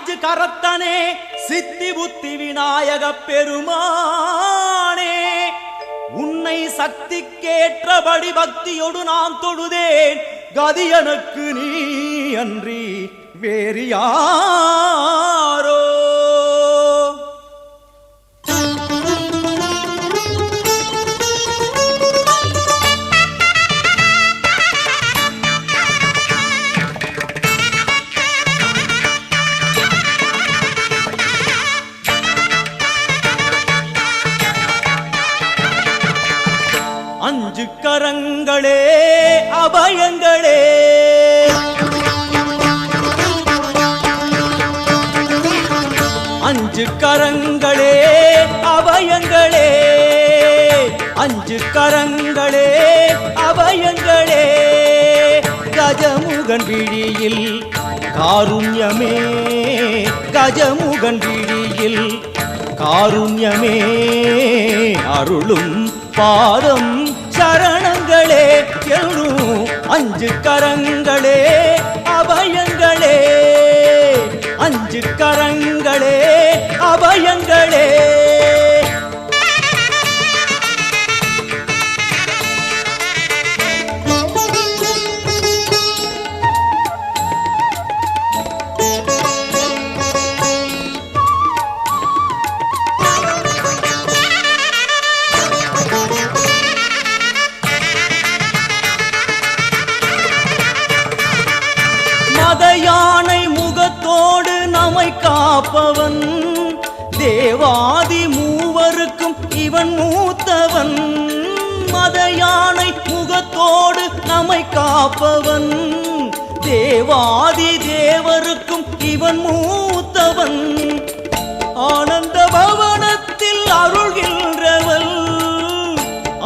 அஞ்சு கரத்தனே சித்தி புத்தி விநாயக பெருமானே உன்னை சக்திக்கேற்றபடி பக்தியோடு நான் தொழுதேன் கதி எனக்கு நீ அன்றி வேறு யாரோ அஞ்சு கரங்களே அபயங்களே அஞ்சு கரங்களே அபயங்களே அஞ்சு கரங்களே அபயங்களே கஜமுகன் விழியில் காருண்யமே கஜமுகன் விழியில் காருண்யமே அருளும் பாதம் சரணங்களே எழும் அஞ்சு கரங்களே அபயங்களே அஞ்சு கரங்களே அபயங்களே யானை முகத்தோடு நம்மை காப்பவன் தேவாதி மூவருக்கும் இவன் மூத்தவன் மத யானை முகத்தோடு நம்மை காப்பவன் தேவாதி தேவருக்கும் இவன் மூத்தவன் ஆனந்த பவனத்தில் அருள்கின்றவன்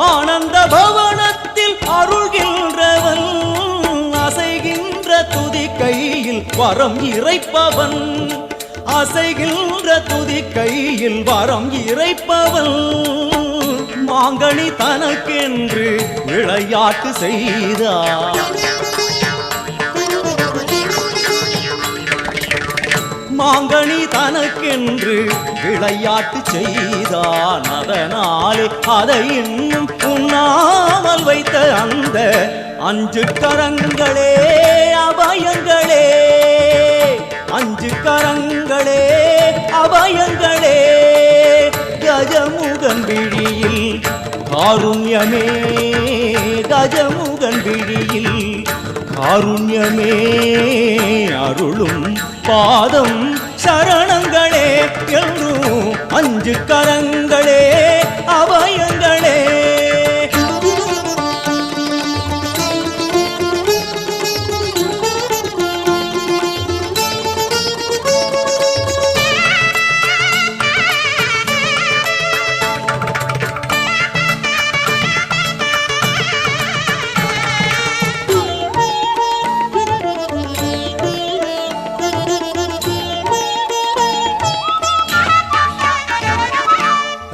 ஆனந்த பவனத்தில் அருள்கின்றவன் அசைகின்ற துதி கையில் வரம் இறைப்பவன் அசைகின்ற துதி கையில் வரம் இறைப்பவன் மாங்கனி தனக்கென்று விளையாட்டு செய்தார் மாங்கனி தனக்கென்று விளையாட்டு செய்தான் அதனாலே அதை இன்னும் உண்ணாமல் வைத்த அந்த அஞ்சு கரங்களே அபயங்களே அஞ்சு கரங்களே அபயங்களே கஜமுகன் விழியில் காருண்யமே கஜமுகன் விழியில் காருண்யமே அருளும் பாதம் சரணங்களே எழும் அஞ்சு கரங்களே அபயங்களே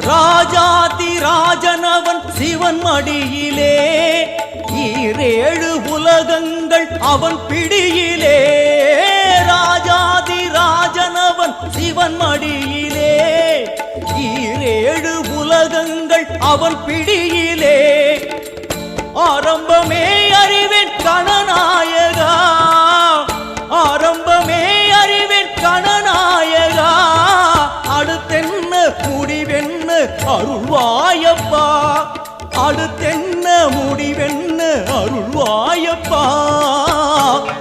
ராஜாதி ராஜனவன் சிவன் மடியிலே ஈரேழு உலகங்கள் அவன் பிடியிலே ராஜாதி ராஜனவன் சிவன் மடியிலே ஈரேழு உலகங்கள் அவன் பிடியிலே ஆரம்பமே அறிவேன் கணநாயகா ஆரம்பமே அறிவேன் கணநாயகா அடுத்தென்ன முடிவென்ன அருள்வாயப்பா அடுத்தென்ன முடிவென்ன அருள்வாயப்பா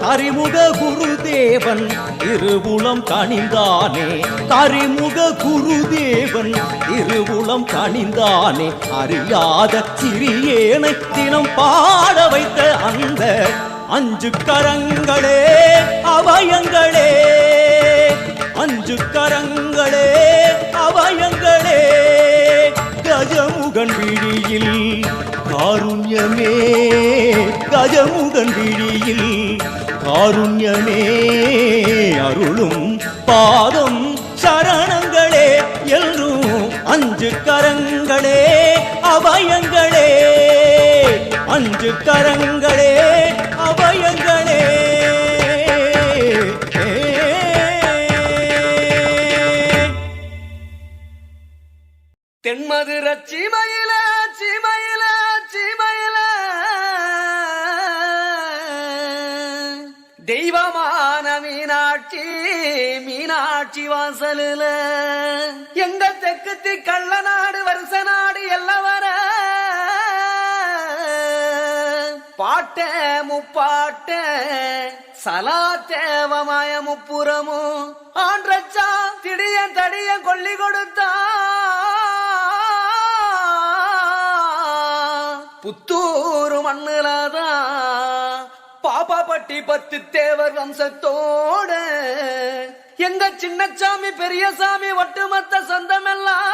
கரிமுக குருதேவன் திருவுளம் கனிந்தானே கரிமுக குருதேவன் திருவுளம் கனிந்தானே அறியாத சிறியேனை தினம் பாட வைத்த அந்த அஞ்சு கரங்களே அபயங்களே அஞ்சு கரங்களே அபயங்களே கஜமுகன் விழியில் காருண்யமே கஜமுகன் விழியில் காருண்யமே அருளும் பாதம் சரணங்களே எழும் அஞ்சு கரங்களே அபயங்களே அஞ்சு கரங்களே அபயங்களே என் மதுர சீமையில சீமையில சீமையில தெய்வமான மீனாட்சி மீனாட்சி வாசலில எங்க தெக்குத்தி கள்ளநாடு வருஷ நாடு எல்லாம் வர பாட்ட முப்பாட்ட சலா தேவமாய முப்புறமும் ஆன்றச்சா திடிய தடிய கொல்லி கொடுத்தா புத்தூரு மண்ணுலதா பாப்பாப்பட்டி 10 தேவர் வம்சத்தோட எங்க சின்னசாமி பெரியசாமி ஒட்டுமொத்த சொந்தமெல்லாம்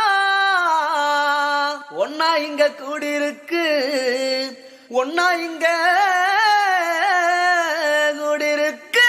ஒன்னா இங்க கூடியிருக்கு ஒன்னா இங்க கூடியிருக்கு.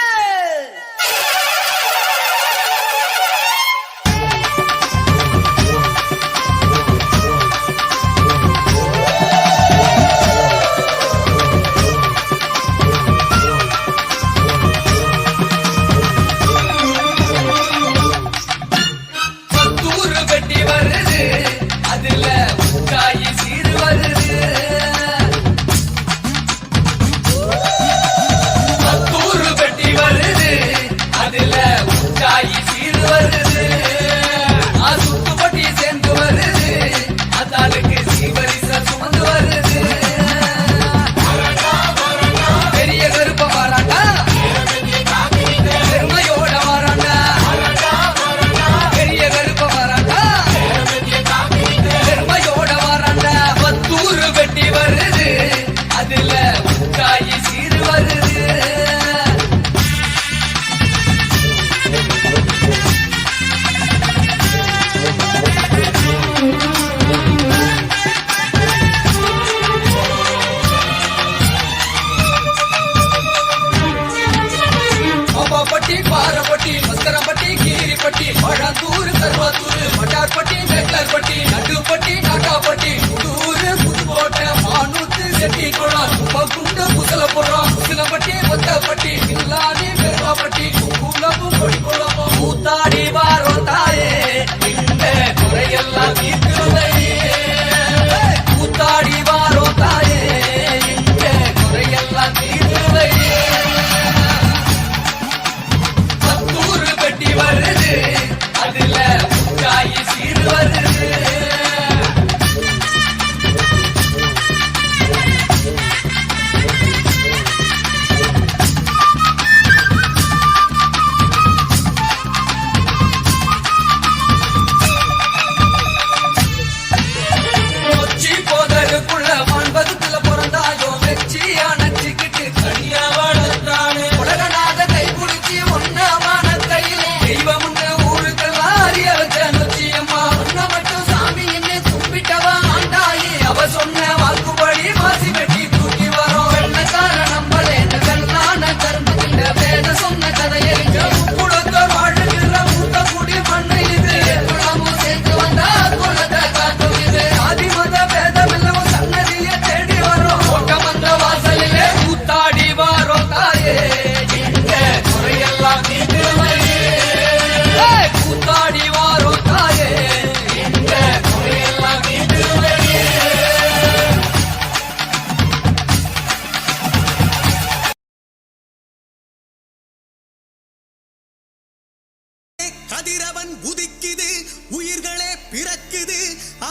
கதிரவன் உதிக்குது உயிர்களே பிறக்குது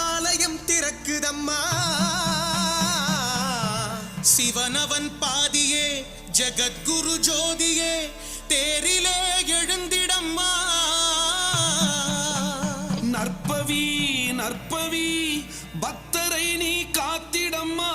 ஆலயம் திறக்குதம்மா சிவனவன் பாதியே ஜகத்குரு ஜோதியே தேரிலே எழுந்திடம்மா நற்பவி நற்பவி பக்தரை நீ காத்திடம்மா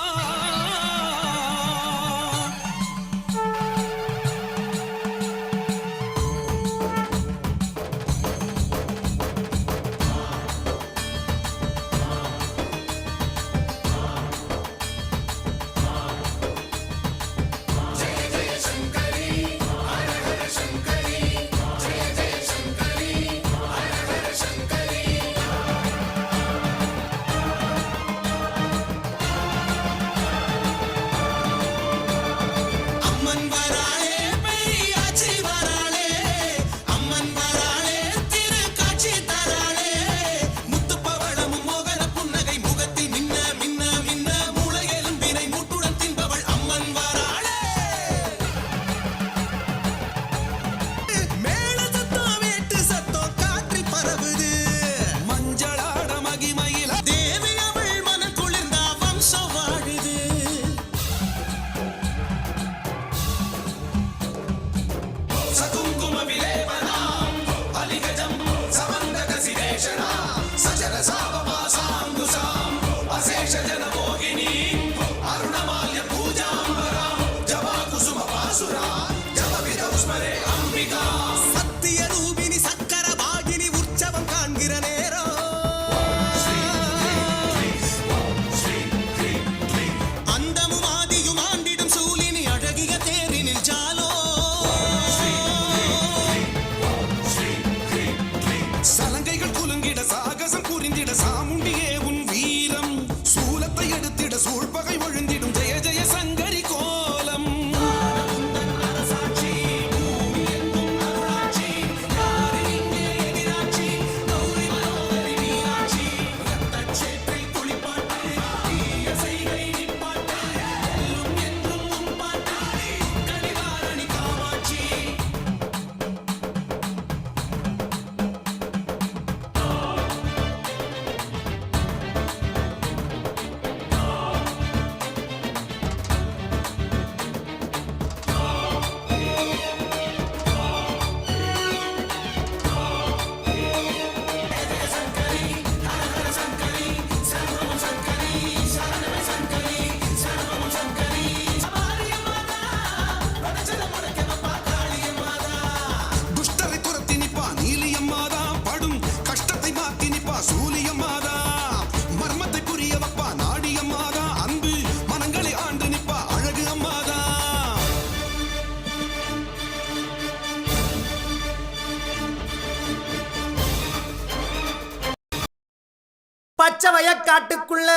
பச்சை வயக்காட்டுக்குள்ள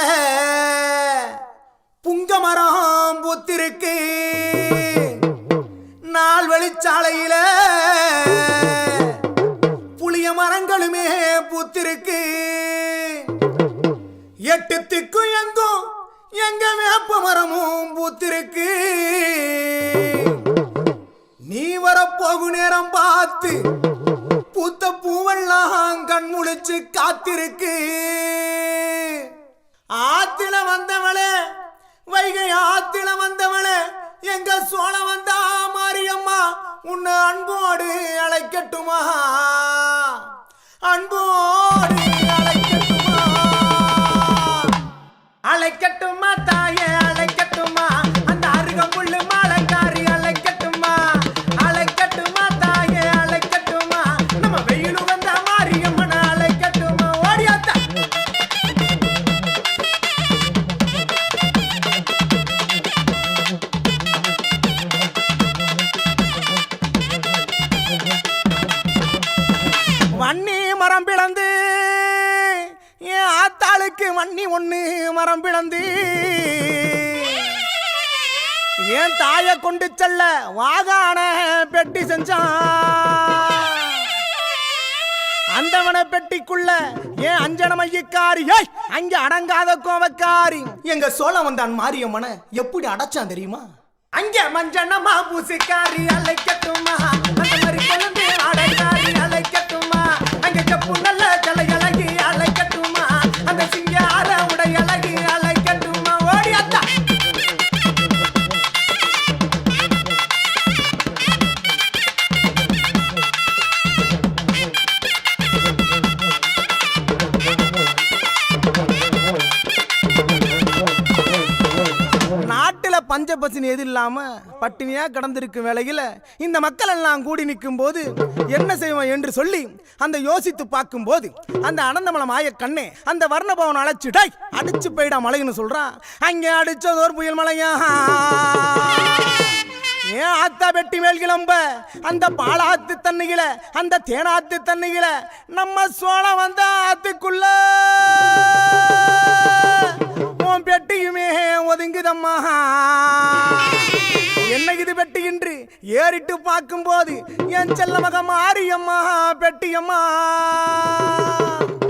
புங்க மரம் பூத்திருக்கு. நாள் வெளிச்சாலையில புளிய மரங்களுமே பூத்திருக்கு. எட்டு திக்கும் எங்கும் எங்க வேப்ப மரமும் பூத்திருக்கு. நீ வரப்போகு நேரம் பார்த்து பூத்த பூவெல்லாம் கண் முழிச்சு காத்திருக்கு. ஆத்தில வந்தவளே, வைகை ஆத்தில வந்தவளே, எங்க சோழ வந்தா மாரியம்மா உன்னை அன்போடு அழைக்கட்டுமா, அன்போடு அழைக்கட்டுமா, அழைக்கட்டுமா தாயே அழைக்கட்டுமா, அந்த அருகம்புல்லு மாலைக்காரி அழைக்கட்டுமா, அழைக்கட்டுமா தாயே அழைக்கட்டுமா, நம்ம வெயிலு வந்த மாரியம்மன் அழைக்கட்டுமா. ஓடியாத்தா வன்னி மரம் பிளந்து என் ஆத்தாளுக்கு வன்னி ஒண்ணு மரம் பிளந்து என் தாயை கொண்டு செல்ல வாகான பெட்டி செஞ்சான். அந்தவன பெட்டிக்குள்ள ஏன் அஞ்சன மையக்காரி அங்க அடங்காத கோவக்காரி எங்க சோழ வந்தான் மாரியம்மனை எப்படி அடைச்சான் தெரியுமா? அங்க மஞ்சனமா பூசிக்காரி அழைக்கட்டுமா, அந்த மாதிரி கொழுந்து அடைக்காரி அழைக்கட்டுமா, அங்க செப்பு நல்ல கலை அழகி அழைக்கட்டுமா, அந்த சிங்கார உடை அழகி அழைக்கட்டுமா. ஓடியாத்தா நாட்டுல பஞ்ச பசினி எது இல்லாம பட்டினியா கடந்திருக்கும் வேளையில இந்த மக்கள் எல்லாம் கூடி நிற்கும் போது என்ன செய்வோம் என்று சொல்லி அந்த யோசித்து பார்க்கும் போது அந்த அனந்தமல மாய கண்ணே அந்த வர்ணபவன் அழைச்சிடாய் அடிச்சு போயிடா மலைன்னு சொல்றான். அங்க அடிச்சதோர் புயல் மலையா ஏன் ஆத்தா வெட்டி மேல் கிளம்ப அந்த பாலாத்து தண்ணிகள அந்த தேனாத்து தண்ணிகள நம்ம சோழ வந்த ஆத்துக்குள்ள உன் பெட்டியுமே ஒதுங்குதம்மா. என்ன இது பெட்டி என்று ஏறிட்டு பார்க்கும் போது என் செல்ல மக மாரியம்மா பெட்டியம்மா.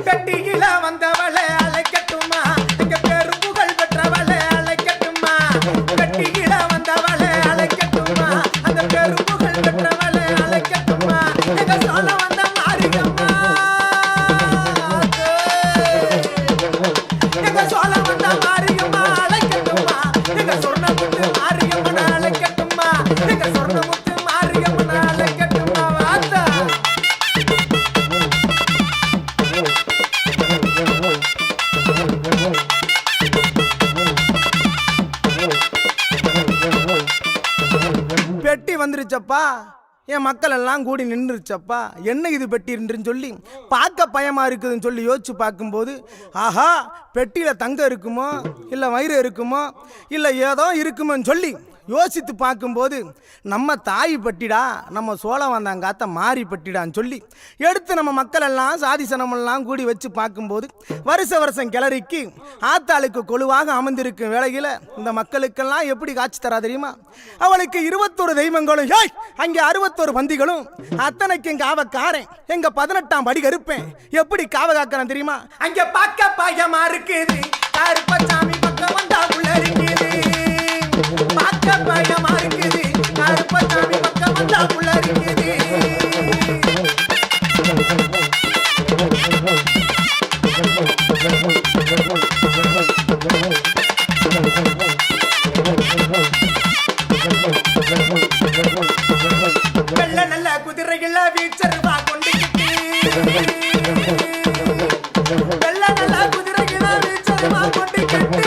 பெட்டியில வந்தவளை அழைக்கட்டுமா, எங்க பேரு புகழ் பெற்றவளை அழைக்கட்டுமா, பெட்டியில வந்தவளை அழைக்கட்டுமா, அந்த பேரு புகழ் பெற்றவளை அழைக்கட்டுமா, எங்க சோழ வந்த மாரியம்மா, எங்க சோழ வந்த மாரியம்மா அழைக்கட்டுமா, எங்க சொர்ணமுத்து மாரியம்மன் அழைக்கட்டுமா, எங்க சொர்ணமுத்து மாரியம்மன் அழைக்கட்டுமா. வாத்தா பெட்டி வந்துருச்சப்பா, என் மக்கள் எல்லாம் கூடி நின்றுச்சப்பா. என்ன இது பெட்டி என்று சொல்லி பார்க்க பயமா இருக்குதுன்னு சொல்லி யோசிச்சு பார்க்கும்போது ஆஹா பெட்டியில தங்கம் இருக்குமோ இல்லை வயிறு இருக்குமோ இல்லை ஏதோ இருக்குமோன்னு சொல்லி யோசித்து பார்க்கும்போது நம்ம தாய் பட்டிடா, நம்ம சோழ வந்தாங்காத்த மாறி பட்டிடான்னு சொல்லி எடுத்து நம்ம மக்கள் எல்லாம் சாதி சனமெல்லாம் கூடி வச்சு பார்க்கும்போது வருஷம் கிளறிக்கு ஆத்தாளுக்கு கொழுவாக அமர்ந்திருக்கும் வேளையில் இந்த மக்களுக்கெல்லாம் எப்படி காட்சி தரா தெரியுமா? அவளுக்கு 21 தெய்வங்களும் அங்கே 61 பந்திகளும் அத்தனைக்கும் காவக்காரன் எங்க 18ஆம் படி கருப்பேன் எப்படி காவ காக்கிறேன் தெரியுமா? அங்க பார்க்க பயமா இருக்குது கருப்பசாமி பக்கம் வந்தா உள்ள இருக்குது, பார்க்க பயமா இருக்குது கருப்பசாமி பக்கம் வந்தா உள்ள இருக்குது. வெள்ள நல்ல குதிரைகள வீச்சருவா கொண்டுக்கிட்டு, வெள்ள நல்ல குதிரைகள வீச்சருவா கொண்டுக்கிட்டு,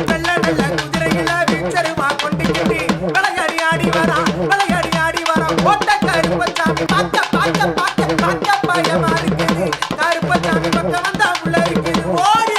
வெள்ள நல்ல குதிரைகள வீச்சருவா கொண்டுக்கிட்டு விளையாடி ஆடி வரா, விளையாடி ஆடி வரா. ஓட்ட கருப்பசாமி பார்க்க பார்க்க பார்க்க பார்க்க பயமா இருக்குது கருப்பசாமி பக்கம் வந்தா உள்ள இருக்குது. ஓடி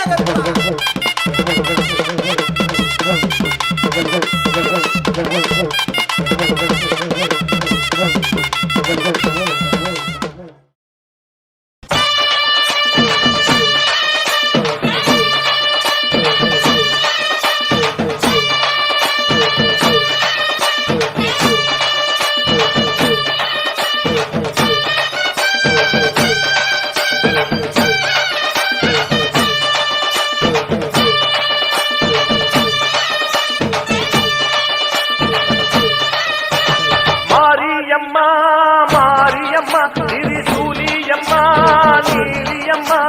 மாரியம்மா திரிசூலியம்மா நீலியம்மா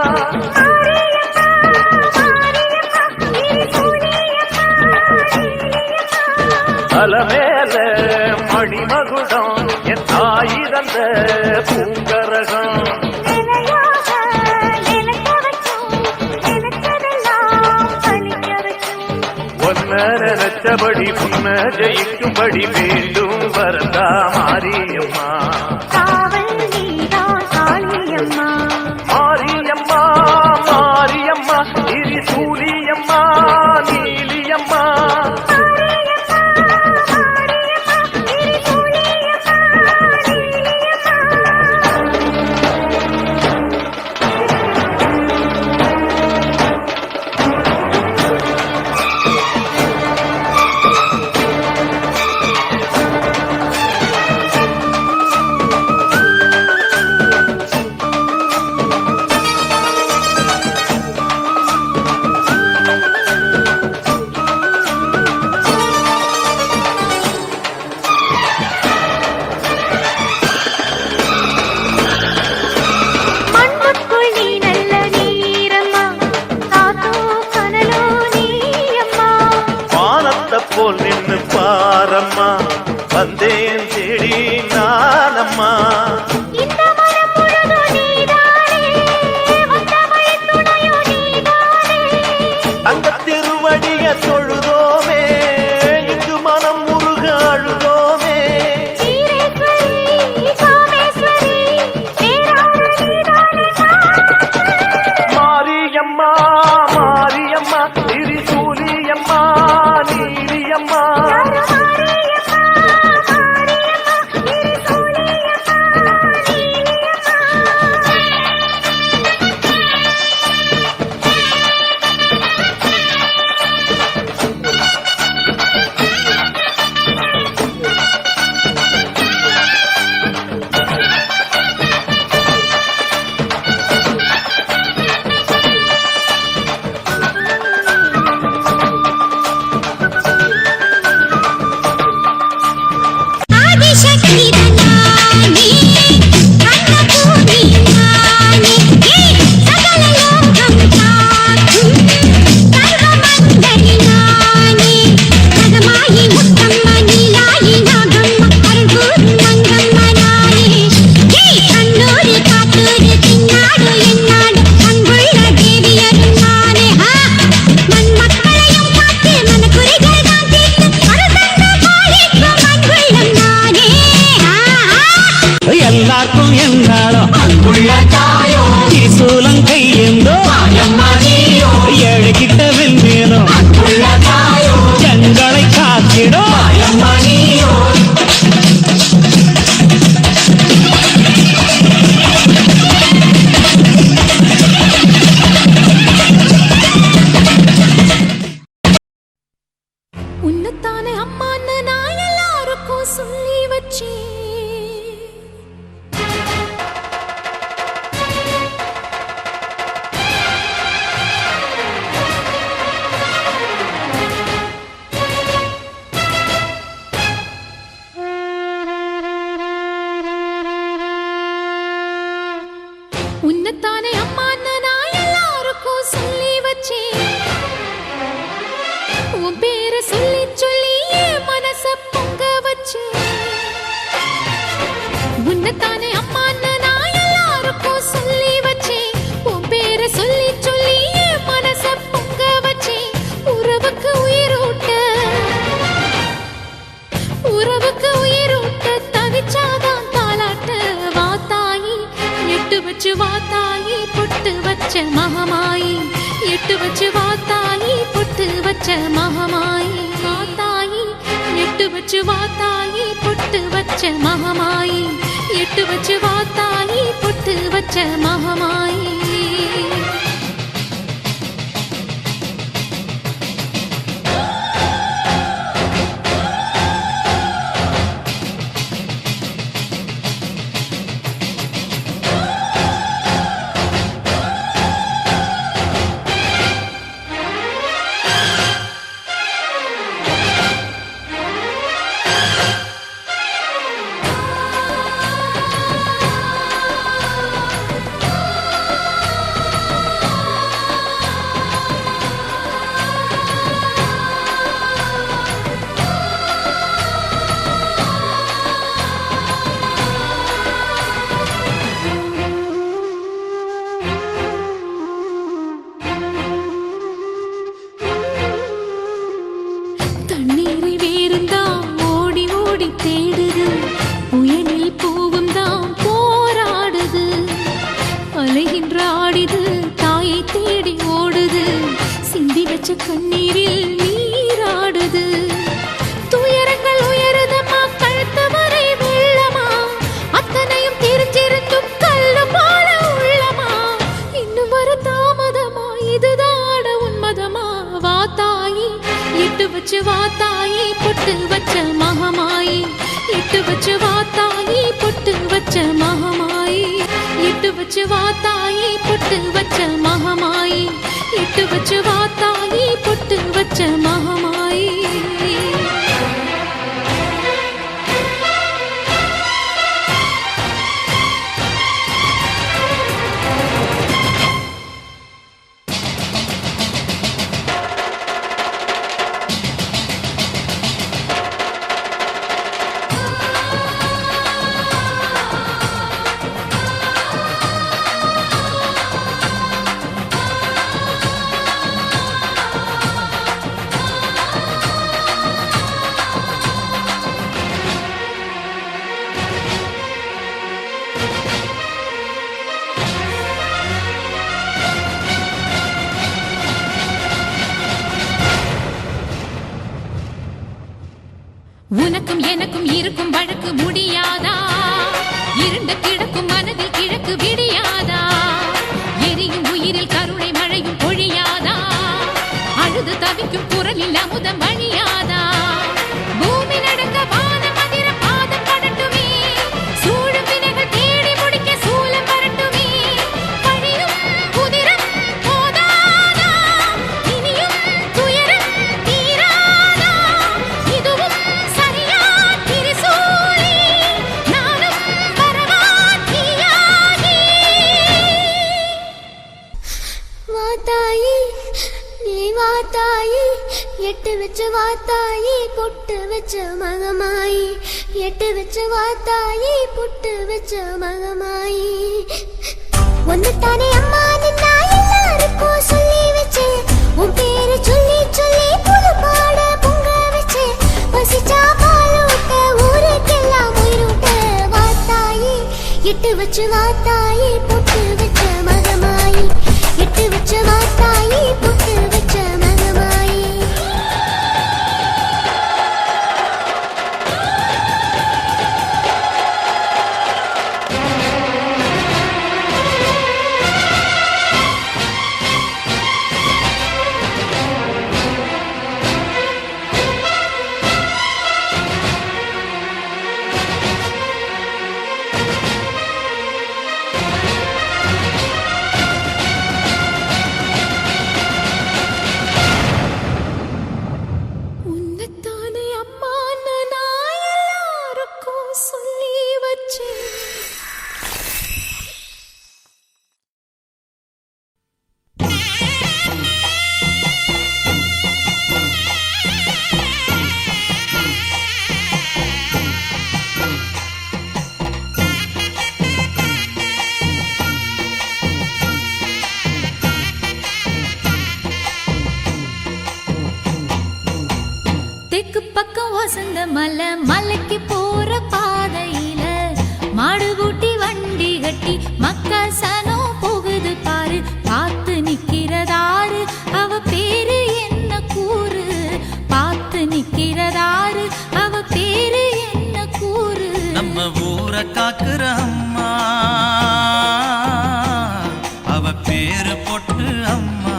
அலமேல மணிமகுடம் என் தாய் தந்த பூங்கரகம் நினைச்சபடி முன்ன ஜெயிக்கும்படி வேண்டும் வரதா மாரியம்மா மாரியம்மா மாரியம்மா திரிசூலியம்மா நீலியம்மா போல் நின்னு பாரம்மா வந்தேன் தேடி நானம்மா அந்த திருவடிய தொழுதோமே இங்கு மனம் முருக அழுதோமே மாரியம்மா மாரியம்மா திரிசூலியம்மா நீலியம்மா எல்லாருக்கும் என்னாலும் சூலம் கையேந்தோ ஏழு கிட்ட வெல்வேனும் எங்களை காத்திடும் உன்னத்தானே அம்மான்னு நான் எல்லாருக்கும் சொல்லி வச்சேன் உன்னத்தானே அம்மான்னு நான் எல்லாருக்கும் சொல்லி வச்சேன் உன் பேரை சொல்லி சொல்லி என் மனச பொங்க வச்சேன் உன்னத்தானே அம்மான்னு நான் எல்லாருக்கும் சொல்லி வச்சேன் உன் பேரை சொல்லி சொல்லி என் மனச பொங்க வச்சேன் உறவுக்கு உயிரூட்ட தவிச்சாதான் தாலாட்ட வாத்தாயி எட்டு வச்சு வாத்தாயி பொட்டு வச்ச மகமாயி எட்டு வச்சு வாத்தாயி பொட்டு வச்ச மகமாயி வாத்தாயி எட்டு வச்சு வாத்தாயி பொட்டு வச்ச மகமாயி எட்டு வச்சு வாத்தாயி பொட்டு வச்ச மகமாயி கண்ணீரில் நீராடுது. துயரங்கள் உயருதமா, கழுத்து வரை வெள்ளமா, அத்தனையும் தெரிஞ்சிருந்தும் கல்லு போல உள்ளமா. இன்னும் வர தாமதமா, இதுதாட உன்மதமா. வா தாயி, இட்டு வச்சு வா தாயி, பொட்டு வச்ச மகமாயி. இட்டு வச்சு வா தாயி, பொட்டு வச்ச மகமாயி. இட்டு வச்சு வா தாயி, பொட்டு வச்ச மகமாயி. இட்டு வச்சு வா தாயி, பொட்டு வச்ச மகமாயி. உனக்கும் எனக்கும் இருக்கும் வழக்கு முடியாதா? இருண்ட கிடக்கும் மனதில் கிழக்கு விடியாதா? எரியும் உயிரில் கருணை மழையும் பொழியாதா? அழுது தவிக்கும் குரலில் அமுதம் வழியாதா? பூமி நடக்க வானம் அதிர பாதம் படட்டுமே, சூழும் வினைகள் தேடி முடிக்க சூலம் வரட்டுமே. பழியும் குதிரம் போதாதா, இனியும் துயரம் தீராதா? இதுவும் சரியா திரிசூலி, நானும் வரவா தீயாகி. வா தாயி, நீ வா தாயி, எட்டு வச்சு வா தாயி, பொட்டு வச்ச மகமாயி. எட்டு வச்சு வா தாயி, பொட்டு வச்ச மகமாயி. ஒன்னுத்தானே அம்மா நின்னா எல்லாருக்கும் சொல்லி வச்சு, உன் பேரு சொல்லி சொல்லி புது பாட பொங்க வச்சு, பசிச்சா பால் ஊட்ட ஊருக்கெல்லாம் உயிரூட்ட. வா தாயி, எட்டு வச்சு வா தாயி, பொட்டு வச்ச மகமாயி. எட்டு வச்சு வா தாயி, பொட்டு வச்ச மகமாயி. உன்னைத்தானே அம்மா நான் எல்லாருக்கும் சொல்லி வச்சேன். தெற்கு பக்கம் வசந்த மலை, மலைக்கு போற பாதையில மாடு பூட்டி வண்டி கட்டி மக்கா சனம் போகுது பாரு. பார்த்து நிக்கிறதாரு, அவ பேரு என்ன கூறு? பார்த்து நிக்கிறதாரு, அவ பேரு என்ன கூறு? நம்ம ஊரை காக்குற அம்மா, அவ பேரு பொட்டு அம்மா.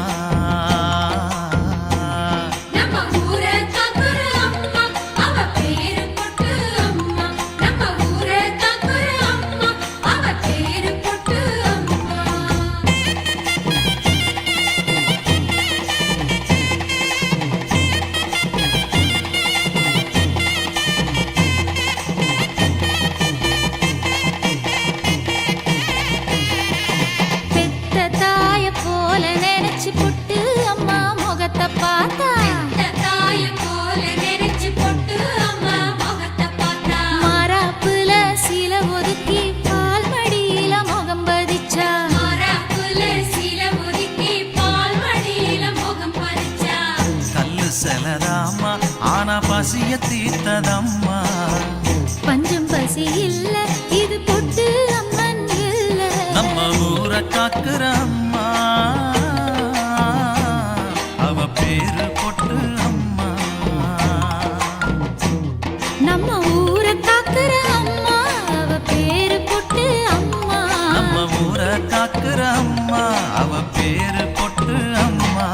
நம்ம ஊரை காக்குற அம்மா, அவ பேரு பொட்டு அம்மா. நம்ம ஊரை காக்குற அம்மா, அவ பேரு பொட்டு அம்மா. பெத்த தாய போல நினைச்சு பொட்டு அம்மா முகத்தை பார்த்தா. தாய போல நினைச்சு பொட்டு அம்மா முகத்தை பார்த்தா. மாறாப்புல சில ஒதுக்கி பால் மடியில முகம் பதிச்சா. மாறாப்புல சில ஒதுக்கி பால் மடியில முகம் பதிச்சா. கல்லு செலதாம்மா, ஆனா பசிய தீர்த்ததம்மா. பஞ்சம் பசி இல்ல, இது பொட்டு அம்மன் இல்ல. நம்ம ஊரை காக்குற அம்மா, அவ பேரு ஊரை காக்குற அம்மா அவ பேரு பொட்டு அம்மா.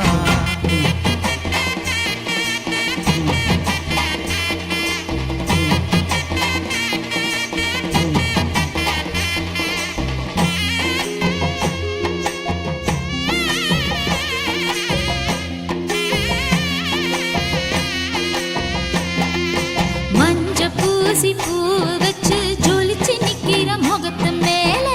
மஞ்ச பூசி பூ வச்சு ஜொலிச்சு நிக்கிற முகத்து மேல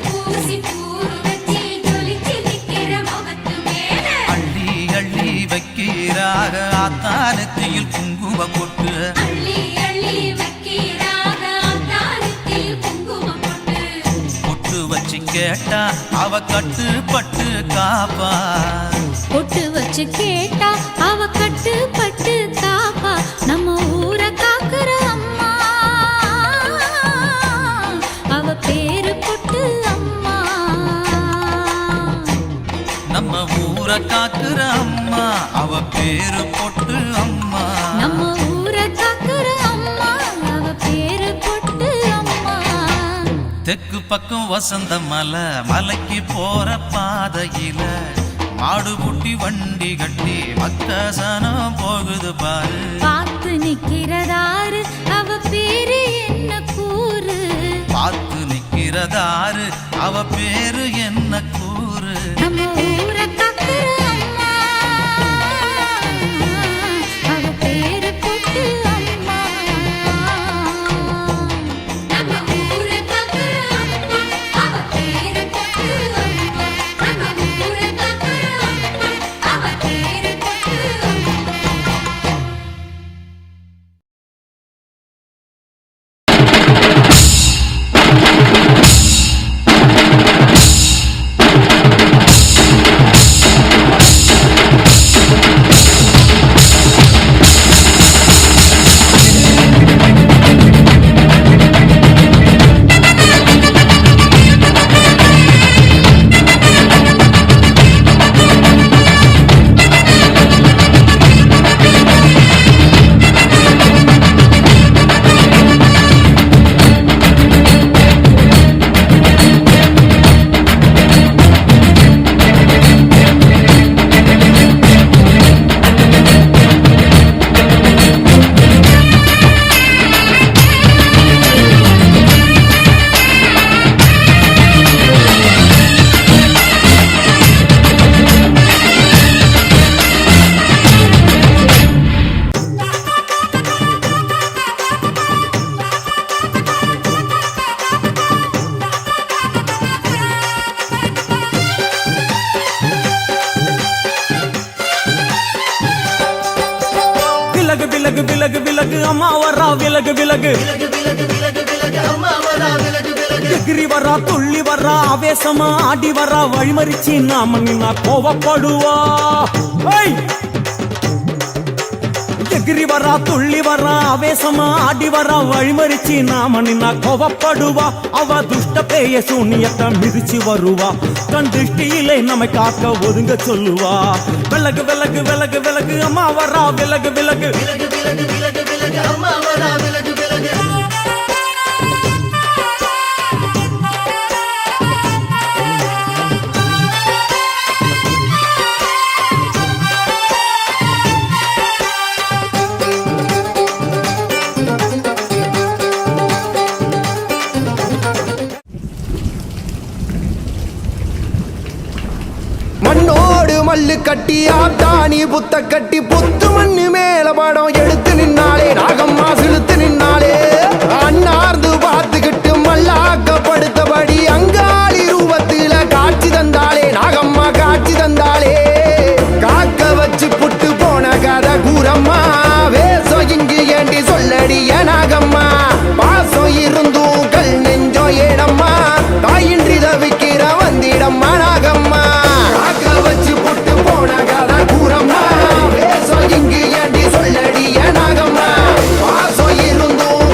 பூசி பூ வச்சு ஜொலிச்சு நிக்கிற முகத்து மேல அள்ளி அள்ளி வைக்கிறாக ஆத்தானத்தில் குங்கும பொட்டு. அள்ளி அள்ளி வைக்கிறாக ஆத்தானத்தில் குங்கும பொட்டு. பொட்டு வச்சு கேட்டா அவ கட்டுப்பட்டு காப்பா. பொட்டு வச்சு கேட்டா அவ கட்டுப்பட்டு காப்பா. நம்ம ஊரை காக்குற அம்மா அவ பேரு பொட்டு அம்மா. நம்ம ஊரை காக்குற அம்மா அவ பேரு பொட்டு அம்மா. நம்ம ஊரை காக்குற அம்மா அவ பேரு பொட்டு அம்மா. தெற்கு பக்கம் வசந்த மலை மலைக்கு போற பாதையில மாடு பூட்டி வண்டி கட்டி மக்காசனம் போகுது பாரு. பார்த்து நிக்கிறதாரு அவ பேரு என்ன கூறு. பார்த்து நிக்கிறதாரு அவ பேரு என்ன கூறு. நம்ம ஊரை காக்குற அம்மா அவ பேரு பொட்டு அம்மா. நம்ம ஊரை காக்குற அம்மா அவ பேரு பொட்டு அம்மா. நம்ம ஊரை காக்குற அம்மா அவ பேரு பொட்டு அம்மா. விலகு விலகு விலகு அம்மா வரா விலகு விலகு. எகிரி வரா துள்ளி வரா ஆவேசமா ஆடி வரா வழிமறிச்சு நாம நின்னா கோவப்படுவா. எகிரி வரா துள்ளி வரா ஆவேசமா ஆடி வரா வழிமறிச்சு நாம நின்னா கோவப்படுவா. அவ துஷ்ட பேய சூனியத்தை மிதிச்சு வருவா. கண் திருஷ்டியிலே நம்மை காக்க ஒதுங்க சொல்லுவா. விலகு விலகு விலகு விலகு அம்மா வரா விலகு விலகு. அம்மா வரா விலகு விலகு. மண்ணோடு மல்லு கட்டி ஆத்தாணி புத்த கட்டி புத்து மண்ணு மேல படம் எடுத்து நின்னாலே நாகம்மா சிலுத்து நின்னாலே. அண்ணார்ந்து பார்த்துக்கிட்டு மல்லாக்கப்படுத்தபடி அங்காளி ரூபத்தில காட்சி தந்தாலே நாகம்மா காட்சி தந்தாலே. காக்க வச்சு புட்டு போன கதை கூறம்மா வேசம் இங்கு ஏண்டி சொல்லடிய நாகம்மா. பாசம் இருந்தும் கல் நெஞ்சோ ஏடம்மா தாயின்றி தவிக்கிற வந்திடம்மா நாகம்மா. வச்சு புட்டு போன கதை கூறம்மா வேசம் இங்கு ஏண்டி சொல்லடிய நாகம்மா. பாசம் இருந்தும்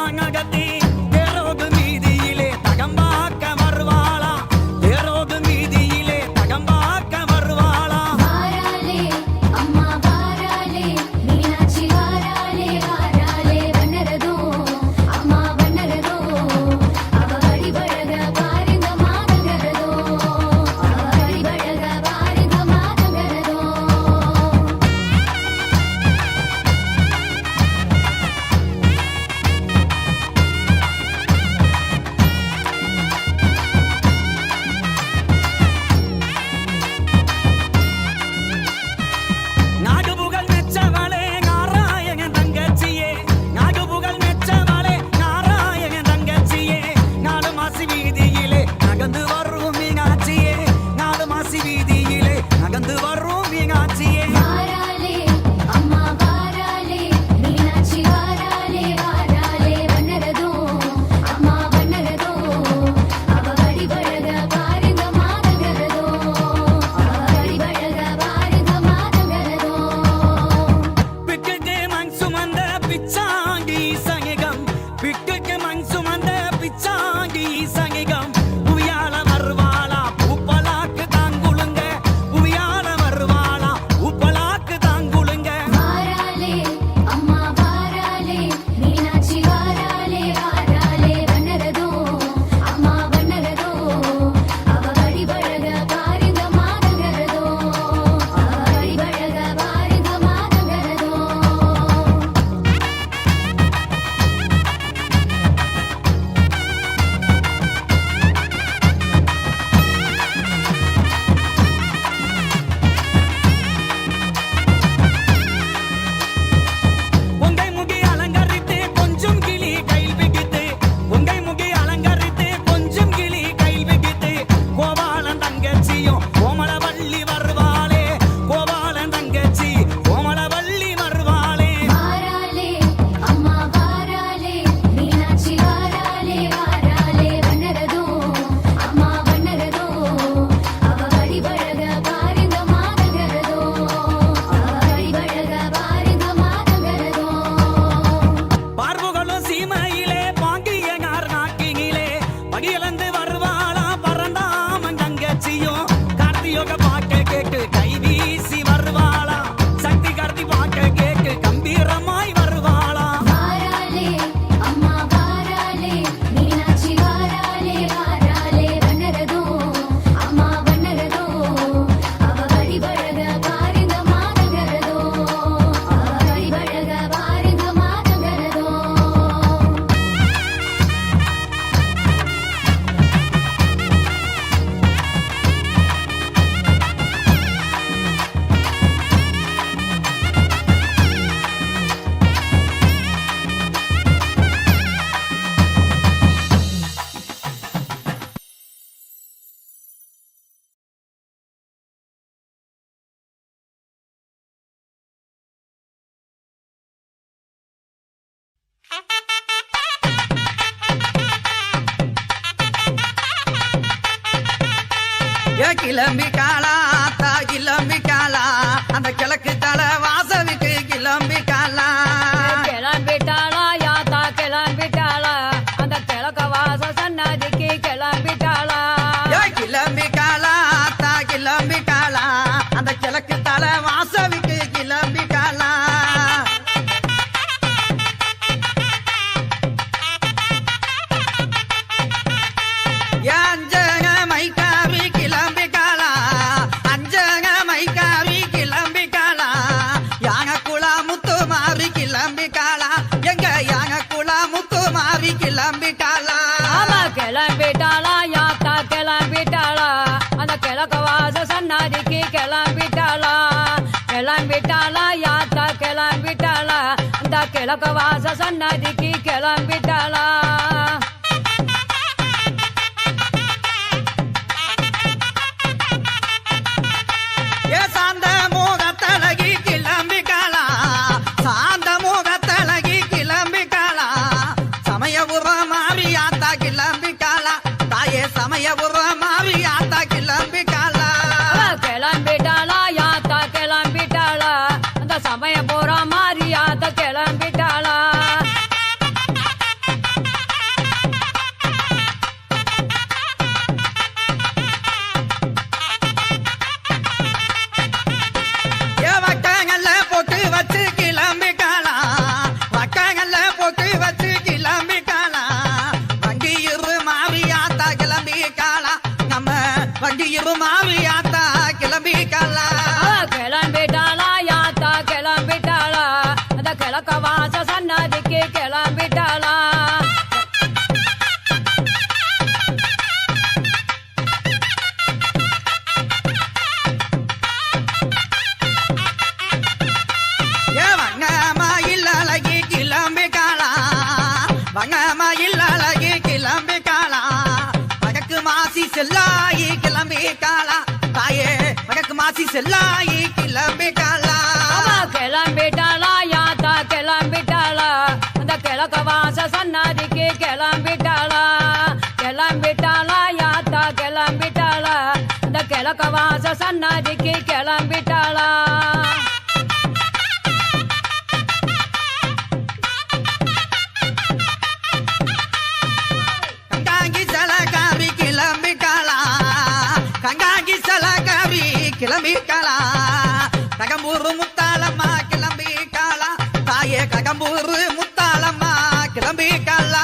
அகத்தி தேரோடு மீதியிலே தகம்பாக்க வருவாளா தேரோடு மீதியிலே தகம்பாக்க வருவாளா வாராலே அம்மா வாராலே மீனாட்சி வாராலே வாராலே வண்ணரதோ அம்மா வண்ணரதோ அவ வழிபழக பாருங்க மாதங்கரதோ அவ வழிபழக பாருங்க மாதங்கரதோ நாகபுகழ் மெச்சவளே நாராயணன் தங்கச்சியே நாகபுகழ் மெச்சவளே நாராயணன் தங்கச்சியே நாலு மாசி வீதியிலே நகர்ந்து வரும் மீனாட்சியே நாலு மாசி வீதியிலே நகர்ந்து வரும் மீனாட்சியே வாராலே அம்மா வாராலே மீனாட்சி வாராலே வாராலே வண்ணரதோ அம்மா வண்ணரதோ அவ வழிபழக பாருங்க மாதங்கரதோ அவ வழிபழக பாருங்க மாதங்கரதோ பிட்டுக்கு மண் சுமந்த பிச்சாண்டி சங்கிகம் பிட்டுக்கு மண் சுமந்த பிச்சாண்டி சங்கிகம் புவியால வருவாளா பூப்பலாக்கு தாங்குளுங்க புவியால வருவாளா பூப்பலாக்கு தாங்குளுங்க வாராலே அம்மா வாராலே மீனாட்சி வாராலே வாராலே வண்ணரதோ அம்மா வண்ணரதோ அவ வழிபழக பாருங்க மாதங்கரதோ அவ வழிபழக பாருங்க மாதங்கரதோ உங்கை முகி அலங்கரித்து கொஞ்சம் கிளி கையில் பிடித்து உங்கை முகி அலங்கரித்து கொஞ்சம் கிளி கையில் பிடித்து கோபாலன் தங்கச்சியும் கோமளவள்ளி வருவாளே கோபாலன் தங்கச்சி கோமளவள்ளி வருவாளே வாராலே அம்மா வாராலே மீனாட்சி வாராலே வாராலே வண்ணரதோ அம்மா வண்ணரதோ அவ வழிபழக பாருங்க மாதங்கரதோ அவ வழிபழக பாருங்க மாதங்கரதோ பார்வுகளும் சீமையிலே பாங்கியங்கார் நாட்டினிலே பகியலந்து வருவாளா பரந்தாமன் தங்கச்சியும் கார்த்தியோக பாக்க கேட்டு கை வீசி வருவாளா சக்தி கார்த்தி பாக்க கேட்டு கம்பீரமாய் வருவாளா வாராலே அம்மா வாராலே மீனாட்சி வாராலே வாராலே வண்ணரதோ அம்மா வண்ணரதோ அவ வழிபழக பாருங்க மாதங்கரதோ அவ வழிபழக பாருங்க மாதங்கரதோ கிளம்பி காலா தா கிளம்பி காலா அந்த கிழக்கு தலை வாசலுக்கு கிளம்பி காலா கிளம்பிட்டாளா யாத்தா கிளம்பிட்டாளா அந்த கிழக்க வாச சன்னதிக்கு கிளம்பிட்டாளா கிளம்பி காலா தா கிளம்பி காலா அந்த கிழக்கு தலை வாசலுக்கு கிளம்பி காலா அஞ்சக மைக்காவி கிளம்பி காலா அஞ்சக மைக்காவி கிளம்பி காலா யாங்க குளா முத்து மாறி கிளம்பி காலா எங்க யாங்க குளா முத்து மாறி கிளம்பி காலா ஆமா கிளம்பிட்டாளா யாத்தா கிளம்பிட்டாளா அந்த கிழக்க வாச சன்னதிக்கு கிளம்பிட்டாளா கிளம்பிட்டாளா யாத்தா கிளம்பிட்டாளா அந்த கிழக்க வாச சன்னதிக்கு கிளம்பிட்டாளா சாந்த முகத்தழகி கிளம்பி காலா சாந்த முகத்தழகி கிளம்பி காலா சமயபுர மாரியாத்தா கிளம்பி காலா தாயே சமயபுர மாரியாத்தா கிளம்பி காலா கிளம்பிட்டாளா யாத்தா கிளம்பிட்டாளா அந்த சமயம் போற மாரியாத்தா கிளம்பிட்டாளா மங்கமயில் அழகி கிளம்பி காலா மகக்கு மாசி செல்லாயி கிளம்பி காலா தாயே மகக்கு மாசி செல்லாயி கிளம்பி காலா கிளம்பிட்டாளா யாத்தா கிளம்பிட்டாளா அந்த கிழக்க வாச சன்னாதிக்கு கிளம்பிட்டாளா கிளம்பிட்டாளா யாத்தா கிளம்பிட்டாளா அந்த கிழக்க வாச சன்னாதிக்கு கிளம்பிட்டாளா கங்காங்கி சலகாவி கிளம்பி காலா கங்காங்கி சலகாவி கிளம்பி காலா ககம்பூர் முத்தாளம்மா கிளம்பி காலா தாயே ககம்பூர் முத்தாளம்மா கிளம்பி காலா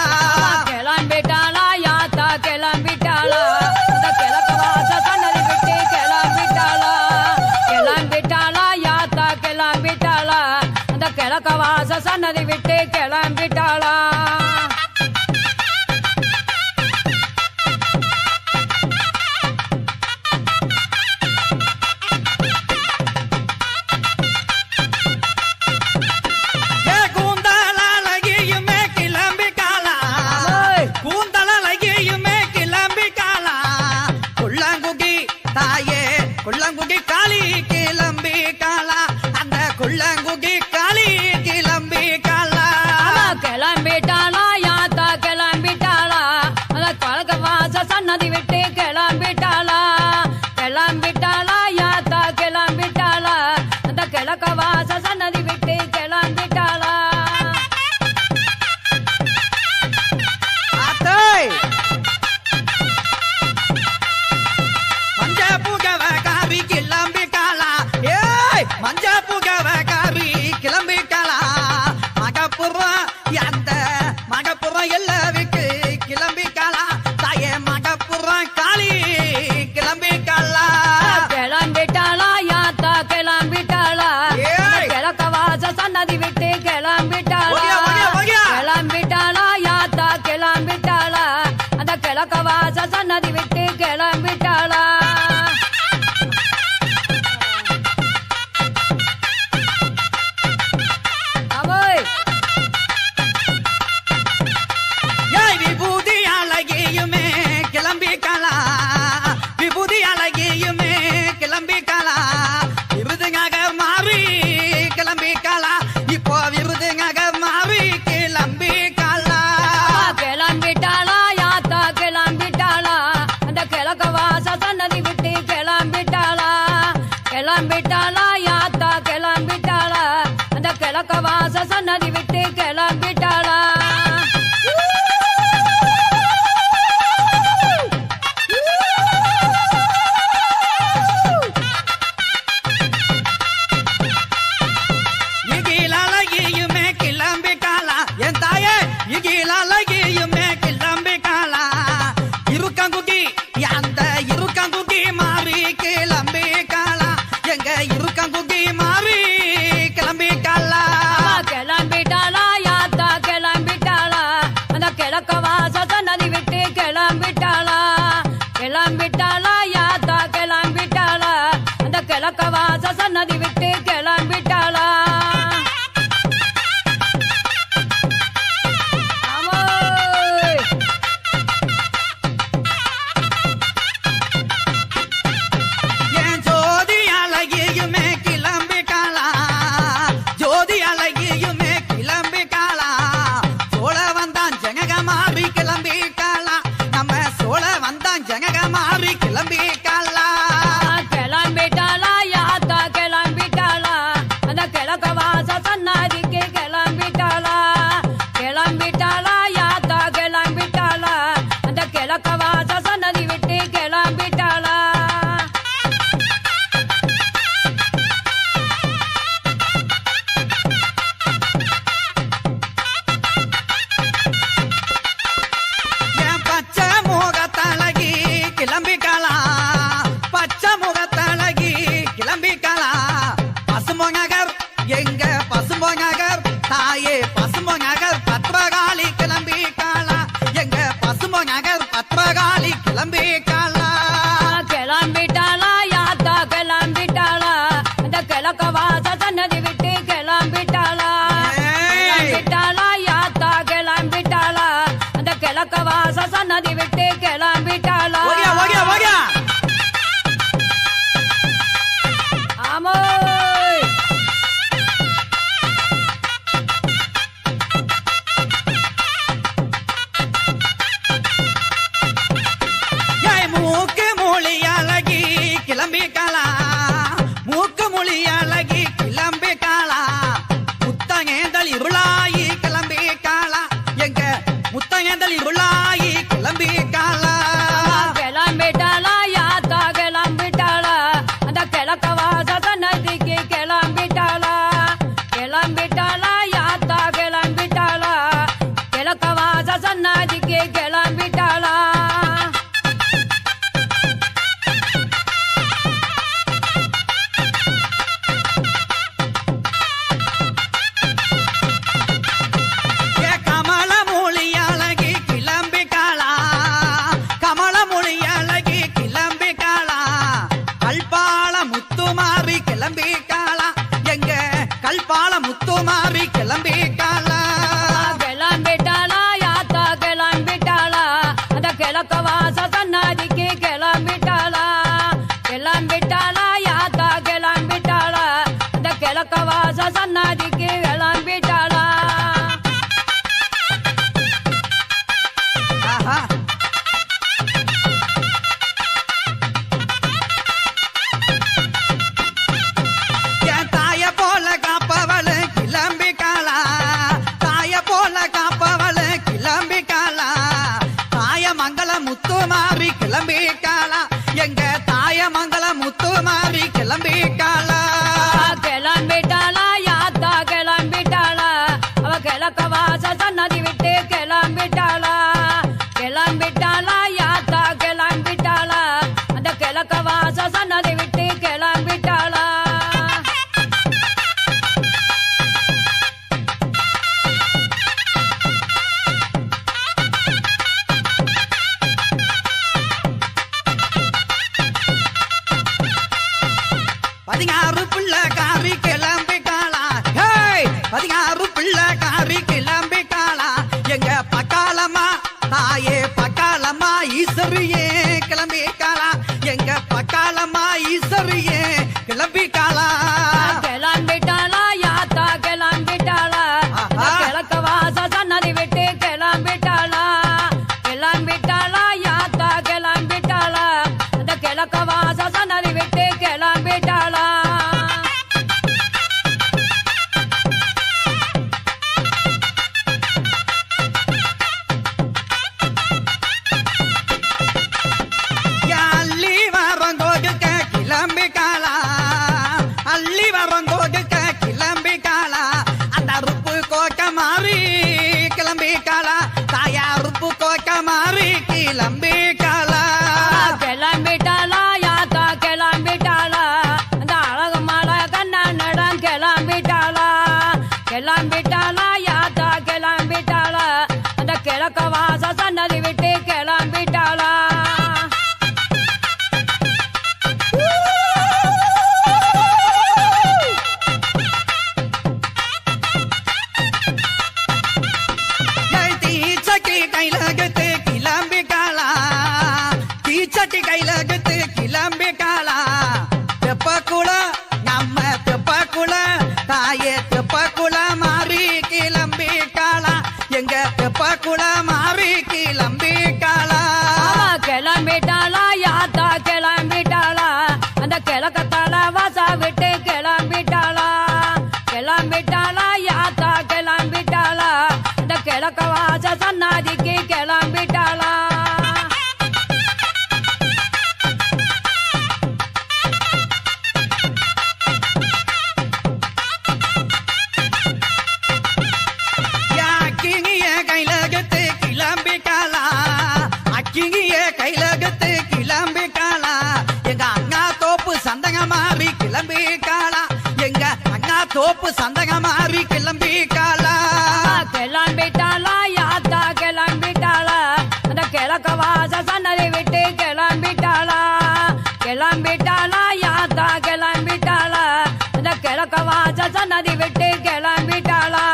கிளம்பிட்டாளா யாத்தா கிளம்பிட்டாளா அந்த கிழக்க வாச சன்னதி விட்டு கிளம்பிட்டாளா கிளம்பிட்டாளா யாத்தா கிளம்பிட்டாளா அந்த கிழக்க வாச சன்னதி விட்டு கிளம்பிட்டாளா கொள்ளங்குடி காளி கிளம்பி காலா அந்த கொள்ளங்குடி காளி கிளம்பி காலா கிளம்பிட்டாளா யாத்தா கிளம்பிட்டாளா அந்த கழக வாச சன்னதி விட்டு கிளம்பிட்டாளா கிளம்பிட்டாளா யாத்தா கிளம்பிட்டாளா அந்த கிழக்க வாச சன்னதி விட்டு கிளம்பிட்டாளா மஞ்ச புகவ காவி கிளம்பி காலா மகப்புறம் அந்த மகப்புறம் எல்லாவுக்கு கிளம்பி காலா தாயே மகப்புறம் காளி கிளம்பி காலா கிளம்பிட்டாளா யாத்தா கிளம்பிட்டாளா கிழக்க வாச சன்னதி விட்டு கிளம்பிட்டாளா கிளம்பிட்டாளா யாத்தா கிளம்பிட்டாளா அந்த கிழக்க வாச சன்னதி விட்டு கிளம்பிட்டாளா விபூதி அழகியுமே கிளம்பி காலா விபூதி அழகியுமே கிளம்பி காலா விருதுங்காக மாறி கிளம்பி காலா இப்போ விருதுங்காக மாறி கிளம்பி காலா கிளம்பிட்டாளா யாத்தா கிளம்பிட்டாளா அந்த கிழக்க வாச சன்னதி விட்டு கிளம்பிட்டாளா கிளம்பிட்டாளா யாத்தா கிளம்பிட்டாளா அந்த கிழக்க வாச சன்னதி விட்டு கிளம்பிட்டாளா இகிலழகியுமே கிளம்பி காலா என் தாயே இகிலழகியுமே கிளம்பி காலா இருக்கங்குடி அந்த இருக்கங்குடி மாறி கிளம்பி காலா எங்க இருக்கங்குடி மாறி கிளம்பி காலா கிளம்பிட்டாளா யாத்தா கிளம்பிட்டாளா அந்த கிழக்க வாச சன்னதி விட்டு கிளம்பிட்டாளா கிளம்பிட்டாளா யாத்தா கிளம்பிட்டாளா அந்த கிழக்க வாச சன்னதி விட்டு கிளம்பிட்டாளா என் ஜோதி அழகியுமே கிளம்பி காலா ஜோதி அழகியுமே கிளம்பி காலா சோழ வந்தான் ஜெகமாவி வாச சன்னாதிக்கு கிளம்பிட்டாளா கிளம்பிட்டாளா யாத்தா கிளம்பிட்டாளா அந்த கிழக்க வாச சன்னாதிக்கு கிளம்பிட்டாளா கிளம்பிட்டாளா யாத்தா கிளம்பிட்டாளா அந்த கிழக்க வாச சன்னாதிக்கு கிளம்பிட்டாளா கிளம்பிக்காளா எங்க தாயமங்கல முத்து மாறி கிளம்பிக்காளா கிளம்பிட்டாளா யாத்தா கிளம்பிட்டாளா அவ கிழக்க வாச சன்னதி விட்டு கிளம்பிட்டாளா கிளம்பிட்டாளா யாத்தா கிளம்பிட்டாளா அந்த கிழக்க வாச சன்னதி விட்டு கிளம்பிட்டாளா பதினாறு பிள்ளைக்காரி கிளம்பிக்காளா 16 பிள்ளைக்காரி கிளம்பிக்காளா எங்க பக்காலம்மா தாயே பக்காலம்மா ஈஸ்வரியே கிளம்பிக்காளா எங்க பக்காலம்மா ஈஸ்வரியே கிளம்பிக்காளா கிளம்பிட்டாளா யாத்தா கிளம்பிட்டாளா கிழக்க வாச சன்னதி விட்டு கிளம்பிட்டாளா கிளம்பிட்டாளா யாத்தா கிளம்பிட்டாளா அந்த கிழக்க வாச சன்னதி விட்டு கிளம்பிட்டாளா அள்ளி வரங்கோடுக்க கிளம்பிக்காளா அள்ளி வரங்கோடுக்க கிளம்பிக்காளா அந்த அறுப்பு கோக்க மாறி கிளம்பிக்காளா தாயா அறுப்பு கோக்க மாறி கிளம்பிக்காளா கிளம்பிட்டாளா யாத்தா கிளம்பிட்டாளா அந்த அழகு மலை கண்ணனிடம் கிளம்பிட்டாளா கிளம்பிட்டாளா யாத்தா கிளம்பிட்டாளா அந்த கிழக்க வாச சன்னதி விட்டு கிளம்பிட்டாளா தீச்சட்டி கைலகத்து கிளம்பிக்காளா தீச்சட்டி கைலகத்து கிளம்பிக்காளா தெப்பக்குள நம்ம தெப்பக்குள தாயே தெப்பக்குள மாறி கிளம்பிக்காளா எங்க தெப்பக்குள மாறி கிளம்பிக்காளா கிளம்பிட்டாளா யாத்தா கிளம்பிட்டாளா அந்த கிழக்கத்தால வாசா விட்டு கிளம்பிட்டாளா கிளம்பிட்டாளா யாத்தா கிளம்பிட்டாளா அந்த கிழக்க வாச சன்னாதிக்கு கிளம்பிட்டாளா அக்கிங்கிய கைலகத்து கிளம்பிக்காளா அக்கிங்கிய கைலகத்து கிளம்பிக்காளா எங்க அண்ணா தோப்பு சந்தக மாறி கிளம்பிக்காளா எங்க அண்ணா தோப்பு சந்தக மாறி கிளம்பிக்காளா கிளம்பிட்டாளா யாத்தா கிளம்பிட்டாளா அந்த கிழக்க வாச சன்னதி விட்டு கிளம்பிட்டாளா கிளம்பிட்டாளா யாத்தா கிளம்பிட்டாளா அந்த கிழக்க வாச சன்னதி விட்டு கிளம்பிட்டாளா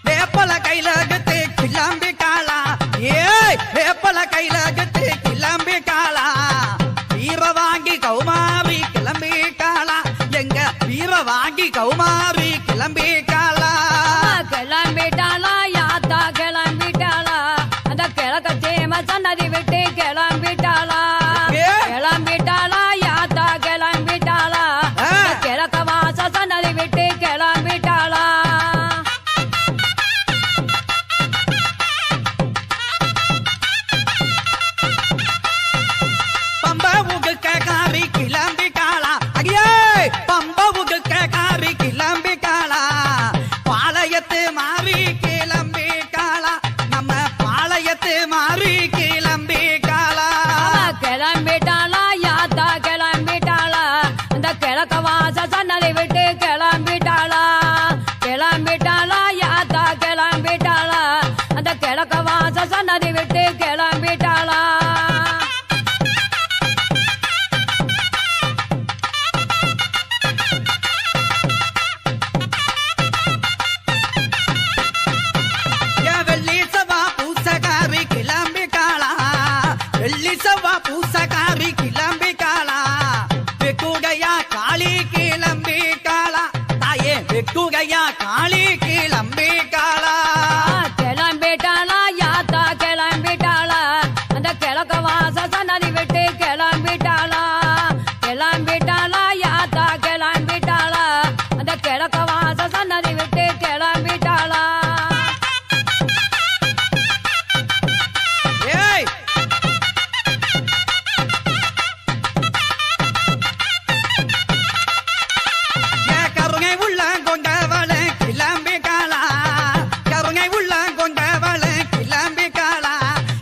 வேப்பல கைலகத்து கிளம்பிக்காளா வேப்பல கைலகத்து கிளம்பிக்காளா வீர வாங்கி கௌமாரி கிளம்பிக்காளா எங்க வீர வாங்கி கௌமாரி கிளம்பிக்காளா கிளம்பிட்டாளா யாத்தா கிளம்பிட்டாளா அந்த கிழக்க சேம சன்னதி விட்டு கிளம்பிட்டாளா கிளம்பிட்டாளா யாத்தா கிளம்பிட்டாளா கிழக்க வாச சன்னதி விட்டு கிளம்பிட்டாளா பம்ப உகுக்க காரி கிளம்பிக்காளா அடியே வாச சன்னதி விட்டு கிளம்பிட்டாளா கிளம்பிட்டாளா யாத்தா கிளம்பிட்டாளா அந்த கிழக்க வாச சன்னதி விட்டு கிளம்பிட்டாளா வெள்ளி சவா பூசகாரி கிளம்பிட்டாளா வெள்ளி சவா பூசகாரி கிளம்பிட்டாளா வெக்குகையா காளி கிளம்பிட்டாளா தாயே வெக்குகையா காளி கிளம்பிட்டாளா கிளம்பிட்டாளா யாத்தா கிளம்பிட்டாளா அந்த கிழக்க வாச சன்னதி விட்டு கிளம்பிட்டாளா கிளம்பிட்டாளா யாத்தா கிளம்பிட்டாளா அந்த கிழக்க வாச சன்னதி விட்டு கிளம்பிட்டாளா ஏய் கருணை உள்ள கொண்டவள கிளம்பிட்டாளா கருணை உள்ள கொண்டவள கிளம்பிட்டாளா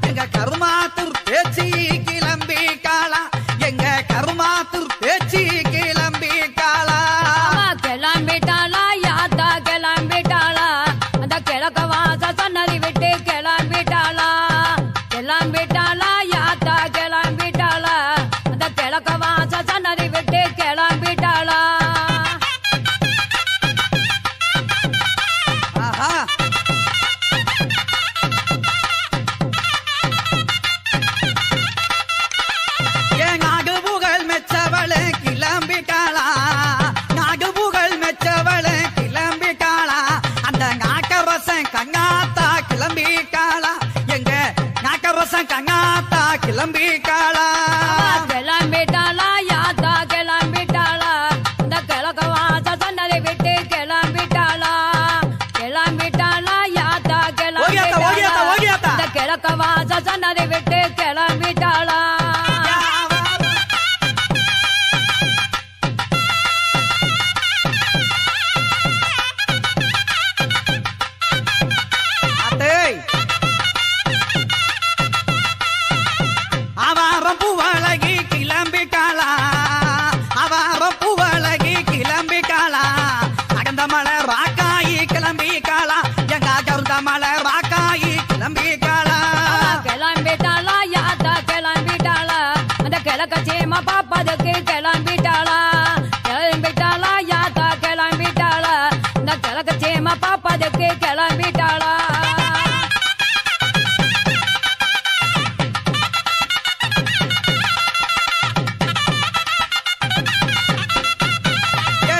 எங்க கருமாத்தூர் பேச்சு கிளம்பிட்டாளா எங்க கருமாத்தூர் பேச்சு கிளம்பிட்டாளா கிளம்பிட்டாளா யாத்தா கிளம்பிட்டாளா அந்த கிழக்க வாச சன்னதி விட்டு கிளம்பிட்டாளா கிளம்பிட்டாளா யாத்தா கிளம்பிட்டாளா அந்த கிழக்க வாச சன்னதி விட்டு கிளம்பிட்டாளா ஆஹா நாகு புகழ் மெச்சவள கிளம்பிட்டாளா நாகு புகழ் மெச்சவள கிளம்பிட்டாளா அந்த நாக்கரசன் கங்காத்தா கிளம்பிட்டாளா எங்க நாக்கரசன் கங்காத்தா கிளம்பிட்டாளா கிளம்பிட்டாளா யாத்தா கிளம்பிட்டாளா இந்த கிழக்க வாச சன்னதி விட்டு கிளம்பிட்டாளா கிளம்பிட்டாளா யாத்தா கிளம்பிட்டாளா இந்த கிழக்க வாச சன்னதி விட்டு கிளம்பிட்டாளா அவாரம் பூவழகி கிளம்பிட்டாளா அவாரம் பூவழகி கிளம்பிட்டாளா அகந்த மலை ராக்காயி கிளம்பிட்டாளா எங்க கருந்த மலை ராக்காயி கிளம்பிட்டாளா கிளம்பிட்டாளா யாத்தா கிளம்பிட்டாளா அந்த கிழக்க சீமா பாப்பதுக்கு கிளம்பிட்டாளா கிளம்பிட்டாளா யாத்தா கிளம்பிட்டாளா இந்த கிழக்க சீமா பாப்பதுக்கு கிளம்பிட்டாளா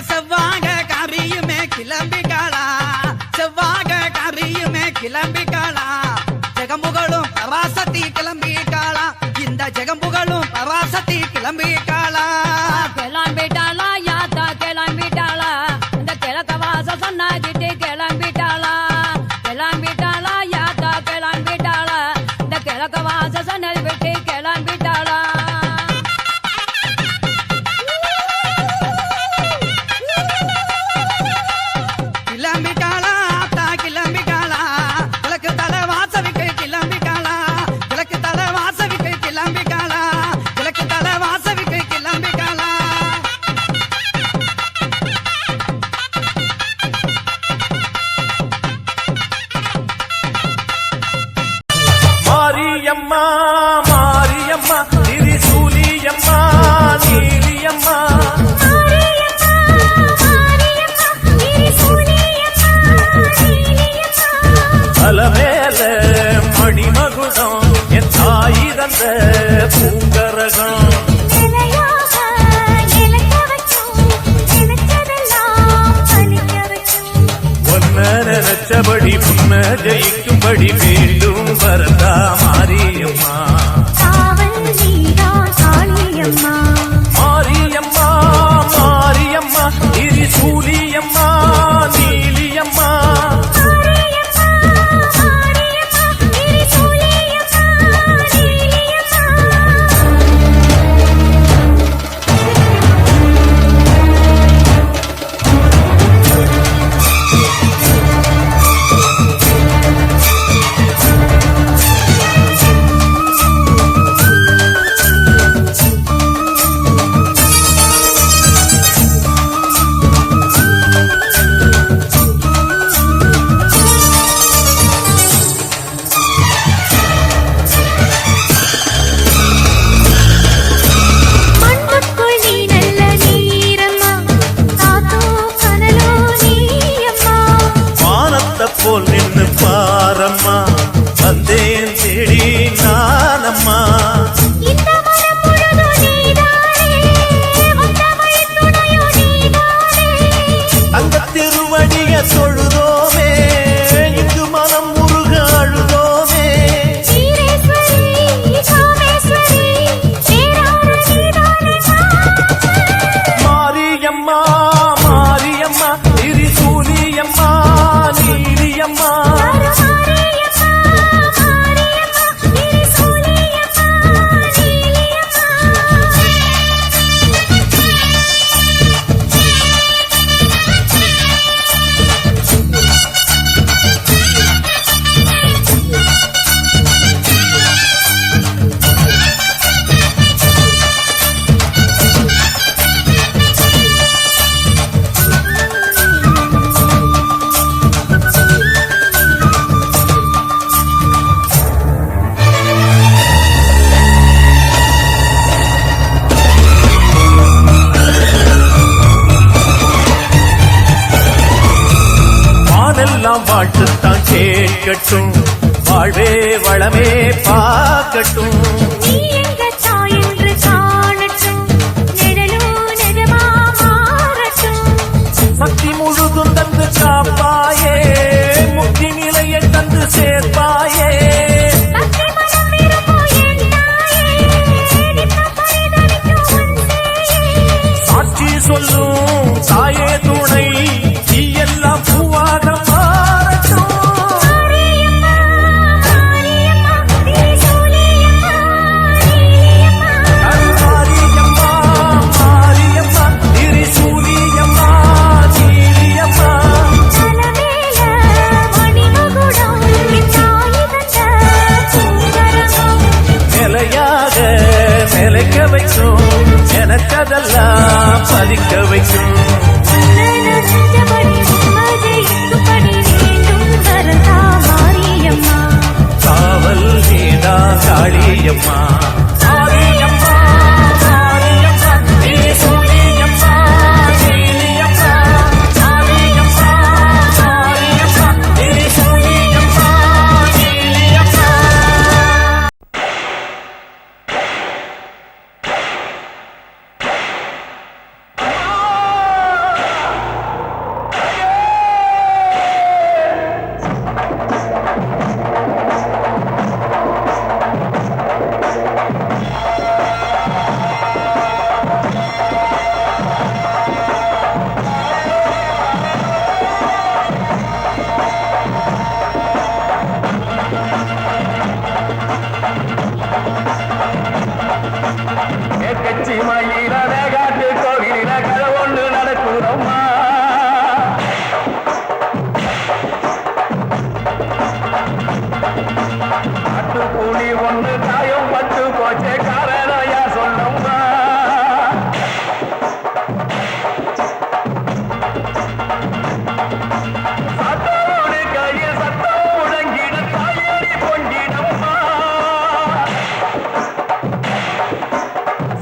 செவ்வாக கரியுமே கிளம்பிட்டாளா செவ்வாக கரியுமே கிளம்பிட்டாளா ஜெகம்புகளும் பராசக்தி கிளம்பிட்டாளா இந்த ஜெகம்புகளும் பராசக்தி கிளம்பிட்டாளா கிளம்பிட்டாளா யாத்தா கிளம்பிட்டாளா இந்த கிழக்க வாச சன்னதி கிளம்பிட்டாளா கிளம்பிட்டாளா யாத்தா கிளம்பிட்டாளா இந்த கிழக்க வாச சன்னதி விட்டு கிளம்பிட்டாளா கிளம்பிட்டாளா ஆத்தா கிளம்பிட்டாளா கிழக்கு தலை வாசவிக்கு கிளம்பிட்டாளா கிழக்கு தலை வாசவிக்கு கிளம்பிட்டாளா கிழக்கு தலை வாசவிக்கு கிளம்பிட்டாளா மாரியம்மா மாரியம்மா திரிசூலியம்மா நீலியம்மா அலமேல மணிமகுடம் என் தாய் தந்த பூங்கரகம் ஒன்ன நினைச்சபடி முன்ன ஜெயிக்கும்படி மீண்டும் வரதா மாரியம்மா மாரியம்மா மாரியம்மா திரிசூலியம்மா நீலியம்மா பாட்டுத்தான் கேட்கட்டும், வாழ்வே வளமே பார்க்கட்டும். நீ எங்க தாய் என்று காணட்டும், நிழலும் நிஜமா மாறட்டும். சக்தி முழுதும் தந்து காப்பாயே, முக்தி நிலையை தந்து சேர்ப்பாயே. பக்தி மனம் விரும்பும் என் தாயே, நித்தம் பரிதவிக்கும் உன் சேயே. சாட்சி சொல்லும் தாயே துணை, நீ எல்லாம் பூவாக மாறட்டும். மாரியம்மா, மாரியம்மா, திரிசூலியம்மா, நீலியம்மா. கருமாரியம்மா, மாரியம்மா, திரிசூலியம்மா, சீலியம்மா. தலமேல மணிமகுடம், என் தாய் தந்த பூங்கரகம். நிலையாக நிலைக்க வைக்கும், எனக்கதெல்லாம் பதிக்க வைக்கும். மன்னன் செஞ்சபடி உம்மதை இங்குபடி வேண்டும் வரதா மாரியம்மா. காவல் நீதா காளியம்மா. மாரியம்மா, மாரியம்மா, திரிசூலியம்மா, சீலியம்மா. மாரியம்மா, மாரியம்மா, திரிசூலியம்மா, சீலியம்மா. கட்சி மயில வேகாட்டு கோவிலில கழவொன்று நடக்குறோம்மா. அட்டுக்கூலி ஒன்று தாயும் பட்டு போச்சே காரணம் யார் சொல்லும்மா. சத்தோடு கையில் சத்தம் முழங்கிட தாயடி பொங்கிடம்மா.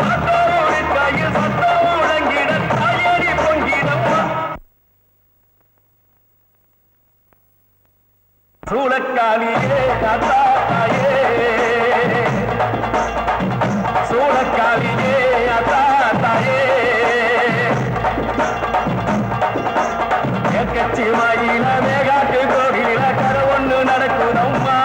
சத்தோடு கையில் சத்தம் முழங்கிட தாயடி பொங்கிடம்மா. சூளக்காலியே தாத்தா தாயே, சூளக்காலியே அத்தா தாயே. கட்சி மயில மேகாட்டு கோவிலில கரை ஒன்று நடக்குதம்மா.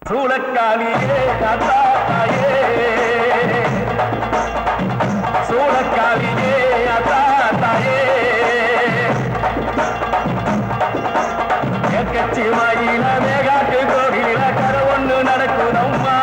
சூளக்காலியே அத்தாத்தாயே சூளக்காலியே அத்தாத்தாயே கட்சி மாயில மேகாட்டு கோவில கரை ஒண்ணு நடக்குதம்மா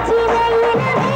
சிவையினவே